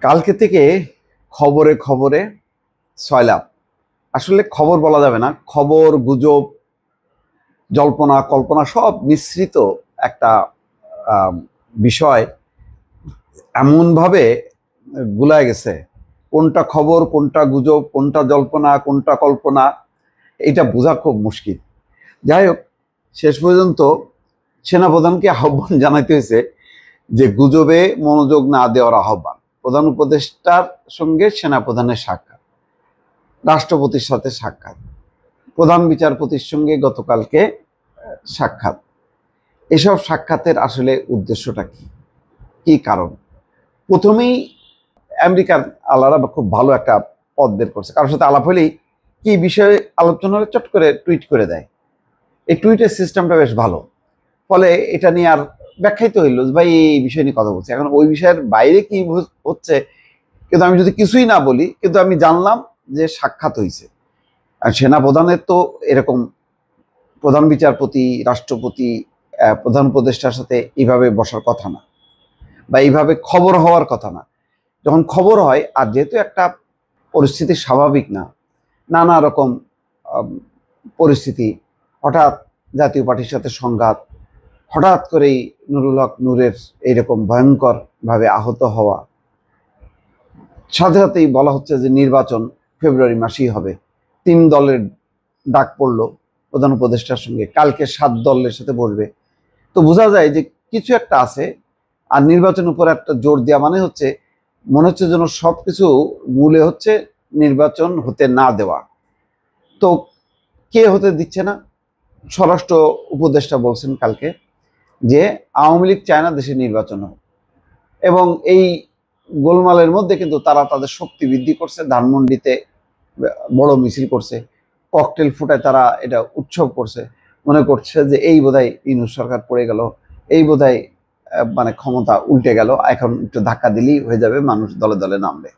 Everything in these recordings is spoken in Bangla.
কালকে থেকে খবরে খবরে সয়লাব। আসলে খবর বলা যাবে না, খবর গুজব জল্পনা কল্পনা সব মিশ্রিত একটা আহ, বিষয় এমনভাবে গুলায় গেছে। কোনটা খবর, কোনটা গুজব, কোনটা জল্পনা, কোনটা কল্পনা, এটা বোঝা খুব মুশকিল। যাই হোক, শেষ পর্যন্ত সেনাপ্রধানকে আহ্বান জানাইতে হয়েছে যে গুজবে মনোযোগ না দেওয়ার আহ্বান। প্রধান উপদেষ্টার সঙ্গে সেনাপ্রধানের সাক্ষাৎ, রাষ্ট্রপতির সাথে সাক্ষাৎ, প্রধান বিচারপতির সঙ্গে গতকালকে সাক্ষাৎ। এসব সাক্ষাতের আসলে উদ্দেশ্যটা কি, কি কারণ? প্রথমেই আমেরিকার আলারা খুব ভালো একটা পথ বের করছে। কারোর সাথে আলাপ হলেই কি বিষয়ে আলোচনা হলে চট করে টুইট করে দেয়। এই টুইটের সিস্টেমটা বেশ ভালো। ফলে এটা নিয়ে আর ব্যাখ্যাইতে হইল যে ভাই এই বিষয় নিয়ে কথা বলছি। এখন ওই বিষয়ের বাইরে কি হচ্ছে, কিন্তু আমি যদি কিছুই না বলি, কিন্তু আমি জানলাম যে সাক্ষাৎ হয়েছে। আর সেনাপ্রধানের তো এরকম প্রধান বিচারপতি, রাষ্ট্রপতি, প্রধান উপদেষ্টার সাথে এইভাবে বসার কথা না, বা এইভাবে খবর হওয়ার কথা না। যখন খবর হয়, আর যেহেতু একটা পরিস্থিতি স্বাভাবিক না, নানা রকম পরিস্থিতি, হঠাৎ জাতীয় পার্টির সাথে সংঘাত, হঠাৎ করেই নুরুল হক নূরের এইরকম ভয়ঙ্করভাবে আহত হওয়া, সাথে সাথেই বলা হচ্ছে যে নির্বাচন ফেব্রুয়ারি মাসেই হবে। 3 দলের ডাক পড়লো প্রধান উপদেষ্টার সঙ্গে, কালকে 7 দলের সাথে বসবে। তো বোঝা যায় যে কিছু একটা আছে। আর নির্বাচনের উপর একটা জোর দেওয়া মানে হচ্ছে, মনে হচ্ছে যেন সব কিছু মূলে হচ্ছে নির্বাচন হতে না দেওয়া। তো কে হতে দিচ্ছে না? স্বরাষ্ট্র উপদেষ্টা বলছেন কালকে যে আওয়ামী লীগ চায় না দেশে নির্বাচন হোক, এবং এই গোলমালের মধ্যে কিন্তু তারা তাদের শক্তি বৃদ্ধি করছে। ধানমন্ডিতে বড় মিছিল করছে, ককটেল ফুটায় তারা এটা উৎসব করছে, মনে করছে যে এই বোধহয় ইউনূস সরকার পড়ে গেল, এই বোধহয় মানে ক্ষমতা উল্টে গেল, এখন একটু ধাক্কা দিলেই হয়ে যাবে, মানুষ দলে দলে নামবে।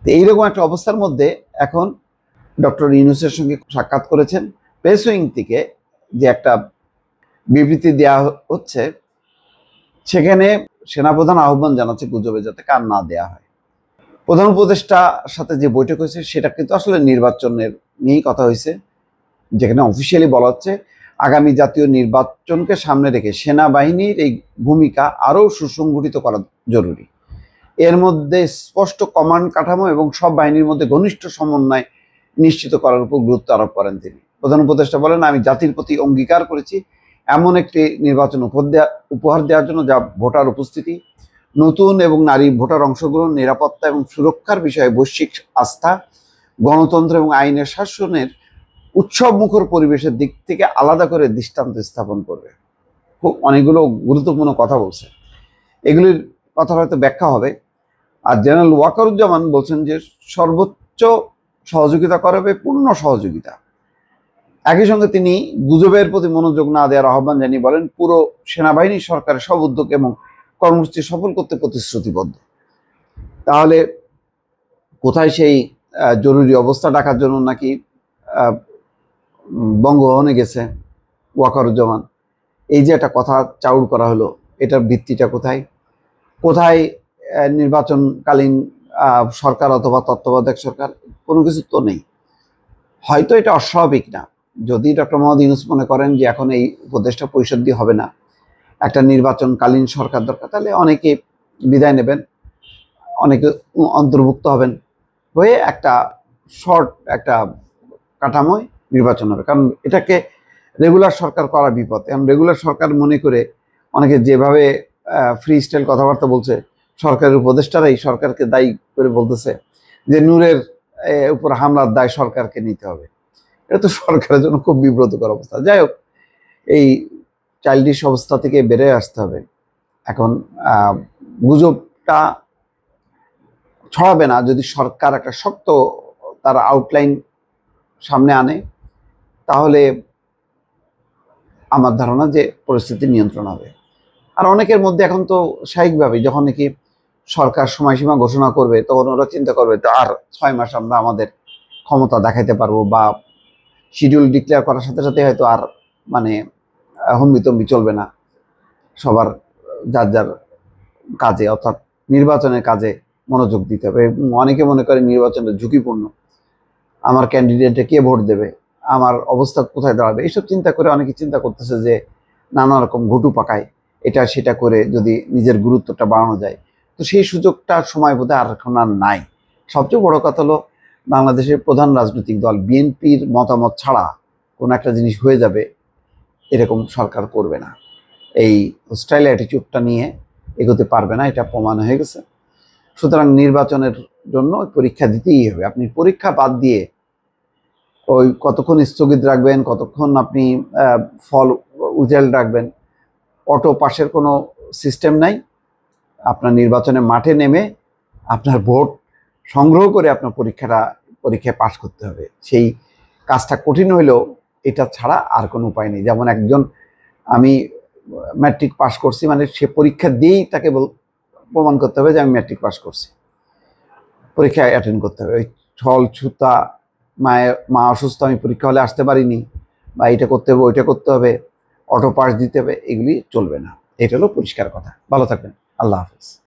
তো এইরকম একটা অবস্থার মধ্যে এখন ডক্টর ইউনূসের সঙ্গে সাক্ষাৎ করেছেন। প্রেস উইং থেকে যে একটা বিবৃতি দেওয়া হচ্ছে, সেখানে সেনাপ্রধান আহ্বান জানাচ্ছে গুজবে যাতে কান না দেওয়া হয়। প্রধান উপদেষ্টার সাথে যে বৈঠক হয়েছে সেটা কিন্তু আসলে নির্বাচনের নিয়েই কথা হয়েছে, যেখানে অফিসিয়ালি বলা হচ্ছে আগামী জাতীয় নির্বাচনকে সামনে রেখে সেনাবাহিনীর এই ভূমিকা আরও সুসংগঠিত করা জরুরি। এর মধ্যে স্পষ্ট কমান্ড কাঠামো এবং সব বাহিনীর মধ্যে ঘনিষ্ঠ সমন্বয় নিশ্চিত করার উপর গুরুত্ব আরোপ করেন তিনি। প্রধান উপদেষ্টা বলেন, আমি জাতির প্রতি অঙ্গীকার করেছি এমন একটি নির্বাচন উপহার দেওয়ার জন্য যা ভোটার উপস্থিতি, নতুন এবং নারী ভোটার অংশগ্রহণ, নিরাপত্তা এবং সুরক্ষার বিষয়ে বৈশ্বিক আস্থা, গণতন্ত্র এবং আইনের শাসনের উৎসব মুখর পরিবেশের দিক থেকে আলাদা করে দৃষ্টান্ত স্থাপন করবে। খুব অনেকগুলো গুরুত্বপূর্ণ কথা বলছে, এগুলির কথা হয়তো ব্যাখ্যা হবে। আর জেনারেল ওয়াকারুজ্জামান বলছেন যে সর্বোচ্চ সহযোগিতা করা হবে, পূর্ণ সহযোগিতা। একই সঙ্গে তিনি গুজবের প্রতি মনোযোগ না দেওয়ার আহ্বান জানিয়ে বলেন, পুরো সেনাবাহিনী সরকারের সব উদ্যোগ এবং কর্মসূচি সফল করতে প্রতিশ্রুতিবদ্ধ। তাহলে কোথায় সেই জরুরি অবস্থা ডাকার জন্য নাকি বঙ্গভবনে গেছে ওয়াকারুজ্জামান, এই যে একটা কথা চাউর করা হলো, এটার ভিত্তিটা কোথায়? কোথায় নির্বাচনকালীন সরকার অথবা তত্ত্বাবধায়ক সরকার? কোনো কিছু তো নেই। হয়তো এটা অস্বাভাবিক না, যদি ডক্টর মোহাম্মদ ইউনূস মনে করেন যে এখন এই উপদেষ্টা পরিষদ দিয়ে হবে না, একটা নির্বাচনকালীন সরকার দরকার, তাহলে অনেকে বিদায় নেবেন, অনেকে অন্তর্ভুক্ত হবেন, হয়ে একটা শর্ট একটা কাঠামোয় নির্বাচন হবে। কারণ এটাকে রেগুলার সরকার করা বিপদ। এখন রেগুলার সরকার মনে করে অনেকে যেভাবে ফ্রি স্টাইল কথাবার্তা বলছে, সরকারের উপদেষ্টারা এই সরকারকে দায়ী করে বলতেছে যে নূরের উপর হামলার দায় সরকারকে নিতে হবে। এটা তো সরকারের জন্য খুব বিব্রতকর অবস্থা। যাই হোক, এই চাইল্ডিশ অবস্থা থেকে বেড়ে আসতে হবে। এখন গুজবটা ছড়াবে না যদি সরকার একটা শক্ত তার আউটলাইন সামনে আনে, তাহলে আমার ধারণা যে পরিস্থিতি নিয়ন্ত্রণ হবে। আর অনেকের মধ্যে এখন তো স্বাভাবিকভাবেই যখন নাকি সরকার সময়সীমা ঘোষণা করবে, তখন ওরা চিন্তা করবে তো আর 6 মাস আমরা আমাদের ক্ষমতা দেখাইতে পারবো, বা শিডিউল ডিক্লেয়ার করার সাথে সাথে হয়তো আর মানে হম্বিতম্বি চলবে না, সবার যার যার কাজে অর্থাৎ নির্বাচনের কাজে মনোযোগ দিতে হবে। অনেকে মনে করে নির্বাচনটা ঝুঁকিপূর্ণ, আমার ক্যান্ডিডেটে কে ভোট দেবে, আমার অবস্থা কোথায় দাঁড়াবে, এইসব চিন্তা করে অনেকে চিন্তা করতেছে যে নানা রকম ঘুটু পাকায় এটা সেটা করে যদি নিজের গুরুত্বটা বাড়ানো যায়। তো সেই সুযোগটা সময় বোধহয় আর এখন আর নাই। সবচেয়ে বড় কথা হলো বাংলাদেশের প্রধান রাজনৈতিক দল বিএনপির মতামত ছাড়া কোনো একটা জিনিস হয়ে যাবে এরকম সরকার করবে না। এই হোস্টাইল অ্যাটিটিউডটা নিয়ে এগোতে পারবে না, এটা প্রমাণ হয়ে গেছে। সুতরাং নির্বাচনের জন্য পরীক্ষা দিতেই হবে। আপনি পরীক্ষা বাদ দিয়ে ওই কতক্ষণ স্থগিত রাখবেন, কতক্ষণ আপনি ফল উজাইল রাখবেন, অটো পাসের কোনো সিস্টেম নাই। আপনার নির্বাচনের মাঠে নেমে আপনার ভোট সংগ্রহ করে আপনার পরীক্ষায় পাশ করতে হবে। সেই কাজটা কঠিন হইলেও এটা ছাড়া আর কোনো উপায় নেই। যেমন একজন আমি ম্যাট্রিক পাস করছি, মানে সে পরীক্ষা দিয়েই তাকে প্রমাণ করতে হবে যে আমি ম্যাট্রিক পাস করছি, পরীক্ষায় অ্যাটেন্ড করতে হবে। ওই ছল ছুতা মা অসুস্থ আমি পরীক্ষা হলে আসতে পারিনি, বা এটা করতে হবে ওইটা করতে হবে, অটো পাস দিতে হবে, এগুলি চলবে না। এটা হলো পরিষ্কার কথা। ভালো থাকবেন। আল্লাহ হাফেজ।